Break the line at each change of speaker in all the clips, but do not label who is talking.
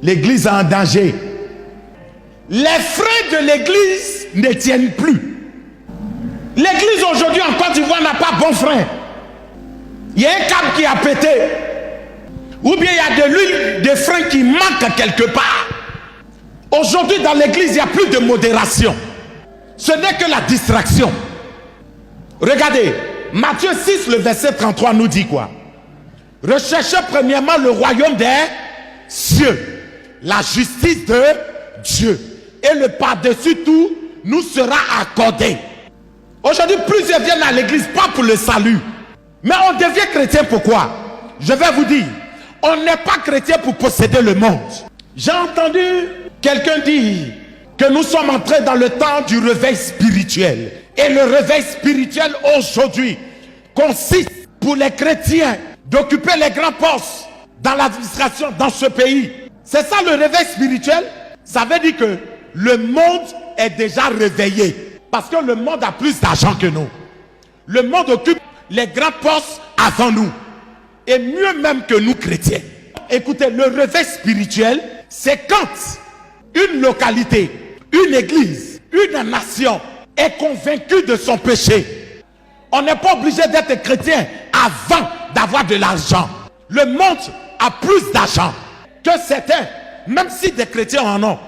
L'église est en danger. Les freins de l'église ne tiennent plus. L'église aujourd'hui en Côte d'Ivoire n'a pas bon frein. Il y a un câble qui a pété. Ou bien il y a de l'huile de frein qui manque quelque part. Aujourd'hui dans l'église il n'y a plus de modération. Ce n'est que la distraction. Regardez, Matthieu 6, le verset 33 nous dit quoi? Recherchez premièrement le royaume des cieux, la justice de Dieu, et le par-dessus tout nous sera accordé. Aujourd'hui, plusieurs viennent à l'église pas pour le salut, mais on devient chrétien pourquoi? Je vais vous dire, on n'est pas chrétien pour posséder le monde. J'ai entendu quelqu'un dire que nous sommes entrés dans le temps du réveil spirituel. Et le réveil spirituel aujourd'hui consiste pour les chrétiens d'occuper les grands postes dans l'administration dans ce pays. C'est ça le réveil spirituel. Ça veut dire que le monde est déjà réveillé. Parce que le monde a plus d'argent que nous. Le monde occupe les grands postes avant nous. Et mieux même que nous chrétiens. Écoutez, le réveil spirituel, c'est quand une localité, une église, une nation est convaincue de son péché. On n'est pas obligé d'être chrétien avant d'avoir de l'argent. Le monde a plus d'argent que certains, même si des chrétiens en ont.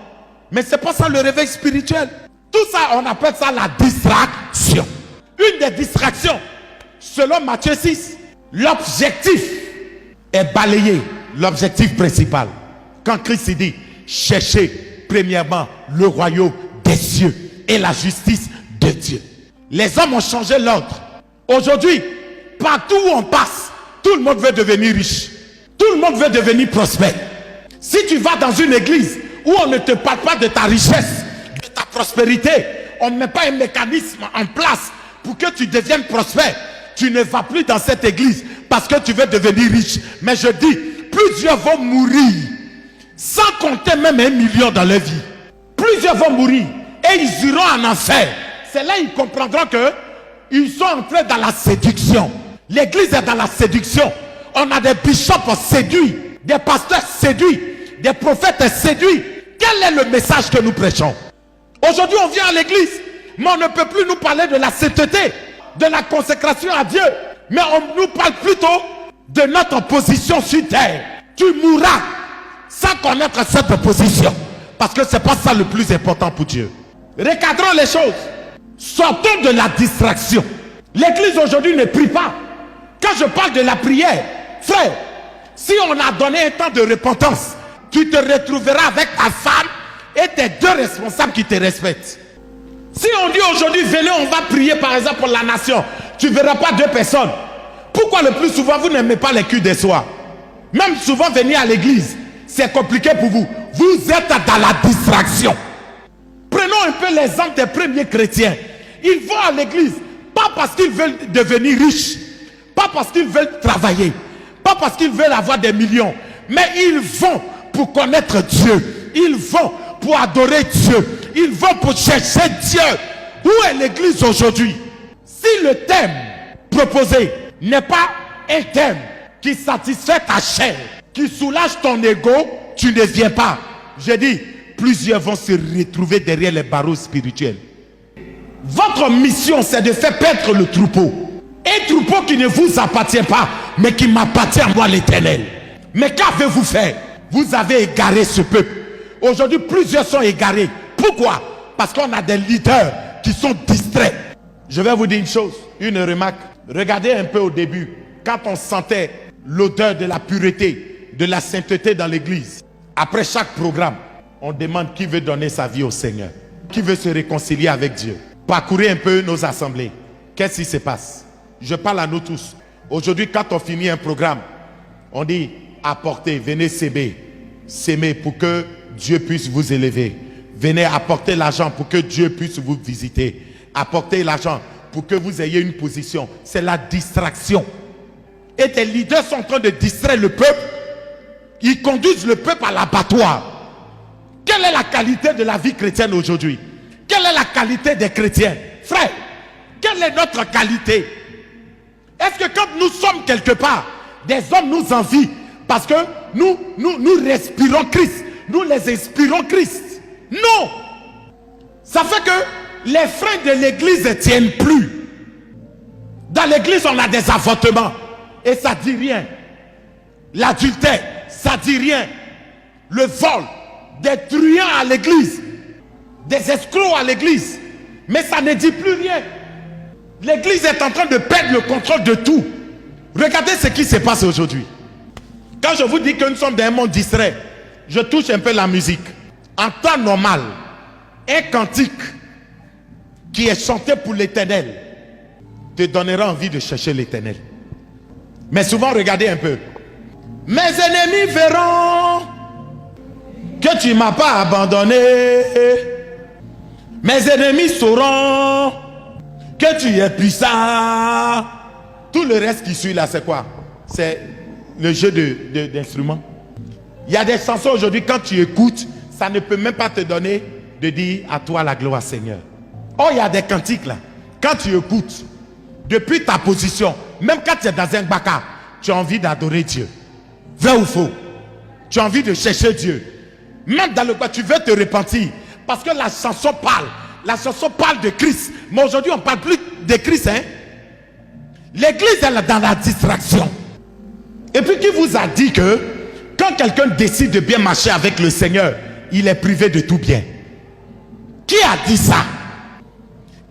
Mais c'est pas ça le réveil spirituel. Tout ça, on appelle ça la distraction. Une des distractions, selon Matthieu 6, l'objectif est balayé. L'objectif principal. Quand Christ dit, cherchez premièrement le royaume des cieux et la justice de Dieu. Les hommes ont changé l'ordre. Aujourd'hui, partout où on passe, tout le monde veut devenir riche. Tout le monde veut devenir prospère. Si tu vas dans une église où on ne te parle pas de ta richesse, de ta prospérité, on ne met pas un mécanisme en place pour que tu deviennes prospère, tu ne vas plus dans cette église parce que tu veux devenir riche. Mais je dis, plusieurs vont mourir sans compter même 1 million dans leur vie. Plusieurs vont mourir et ils iront en enfer. C'est là qu'ils comprendront que ils sont entrés dans la séduction. L'église est dans la séduction. On a des bishops séduits, des pasteurs séduits, des prophètes séduits. Quel est le message que nous prêchons? Aujourd'hui on vient à l'église, mais on ne peut plus nous parler de la sainteté, de la consécration à Dieu, mais on nous parle plutôt de notre position sur terre. Tu mourras sans connaître cette position, parce que c'est pas ça le plus important pour Dieu. Recadrons les choses. Sortons de la distraction. L'église aujourd'hui ne prie pas. Quand je parle de la prière, frère, si on a donné un temps de repentance, tu te retrouveras avec ta femme et tes 2 responsables qui te respectent. Si on dit aujourd'hui, venez, on va prier par exemple pour la nation, tu ne verras pas 2 personnes. Pourquoi le plus souvent vous n'aimez pas les culs des soirs? Même souvent venir à l'église, c'est compliqué pour vous. Vous êtes dans la distraction. Prenons un peu l'exemple des premiers chrétiens. Ils vont à l'église, pas parce qu'ils veulent devenir riches, pas parce qu'ils veulent travailler, pas parce qu'ils veulent avoir des millions, mais ils vont pour connaître Dieu. Ils vont pour adorer Dieu. Ils vont pour chercher Dieu. Où est l'église aujourd'hui? Si le thème proposé n'est pas un thème qui satisfait ta chair, qui soulage ton ego, tu ne viens pas. J'ai dit, plusieurs vont se retrouver derrière les barreaux spirituels. Votre mission, c'est de faire perdre le troupeau. Un troupeau qui ne vous appartient pas, mais qui m'appartient à moi l'Éternel. Mais qu'avez-vous fait? Vous avez égaré ce peuple. Aujourd'hui, plusieurs sont égarés. Pourquoi? Parce qu'on a des leaders qui sont distraits. Je vais vous dire une chose, une remarque. Regardez un peu au début, quand on sentait l'odeur de la pureté, de la sainteté dans l'église. Après chaque programme, on demande qui veut donner sa vie au Seigneur, qui veut se réconcilier avec Dieu. Parcourez un peu nos assemblées. Qu'est-ce qui se passe? Je parle à nous tous. Aujourd'hui, quand on finit un programme, on dit apportez, venez s'aimer pour que Dieu puisse vous élever. Venez apporter l'argent pour que Dieu puisse vous visiter. Apportez l'argent pour que vous ayez une position. C'est la distraction. Et des leaders sont en train de distraire le peuple. Ils conduisent le peuple à l'abattoir. Quelle est la qualité de la vie chrétienne aujourd'hui? Quelle est la qualité des chrétiens? Frère, quelle est notre qualité? Est-ce que quand nous sommes quelque part, des hommes nous envient parce que nous respirons Christ, nous les inspirons Christ. Non. Ça fait que les freins de l'église ne tiennent plus. Dans l'église, on a des avortements. Et ça ne dit rien. L'adultère, ça ne dit rien. Le vol, des truands à l'église, des escrocs à l'église. Mais ça ne dit plus rien. L'église est en train de perdre le contrôle de tout. Regardez ce qui se passe aujourd'hui. Quand je vous dis que nous sommes dans un monde distrait, je touche un peu la musique. En temps normal, un cantique qui est chanté pour l'Éternel te donnera envie de chercher l'Éternel. Mais souvent, regardez un peu. Mes ennemis verront que tu ne m'as pas abandonné. Mes ennemis sauront que tu es puissant. Tout le reste qui suit là, c'est quoi? C'est le jeu d'instruments. Il y a des chansons aujourd'hui, quand tu écoutes, ça ne peut même pas te donner de dire à toi la gloire, Seigneur. Oh, il y a des cantiques là. Quand tu écoutes, depuis ta position, même quand tu es dans un baka, tu as envie d'adorer Dieu. Vrai ou faux? Tu as envie de chercher Dieu. Même dans le bas, tu veux te repentir. Parce que la chanson parle. La chanson parle de Christ. Mais aujourd'hui, on ne parle plus de Christ. Hein? L'église, elle est dans la distraction. Et puis, qui vous a dit que quand quelqu'un décide de bien marcher avec le Seigneur, il est privé de tout bien? Qui a dit ça?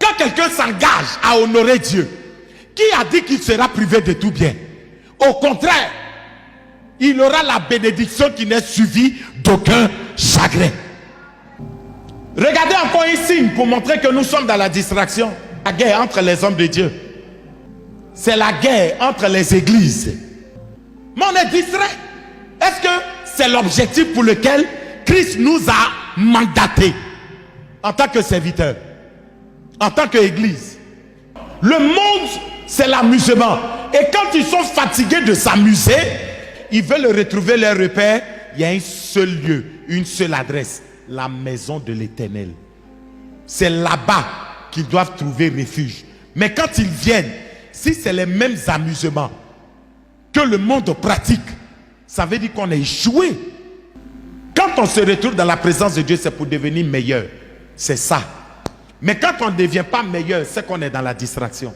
Quand quelqu'un s'engage à honorer Dieu, qui a dit qu'il sera privé de tout bien? Au contraire, il aura la bénédiction qui n'est suivie d'aucun chagrin. Regardez encore un signe pour montrer que nous sommes dans la distraction. La guerre entre les hommes de Dieu. C'est la guerre entre les églises. Mais on est distrait. Est-ce que c'est l'objectif pour lequel Christ nous a mandatés en tant que serviteurs, en tant qu'église? Le monde, c'est l'amusement. Et quand ils sont fatigués de s'amuser, ils veulent retrouver leur repère. Il y a un seul lieu, une seule adresse, la maison de l'Éternel. C'est là-bas qu'ils doivent trouver refuge. Mais quand ils viennent, si c'est les mêmes amusements que le monde pratique, ça veut dire qu'on a échoué. Quand on se retrouve dans la présence de Dieu, c'est pour devenir meilleur. C'est ça. Mais quand on ne devient pas meilleur, c'est qu'on est dans la distraction.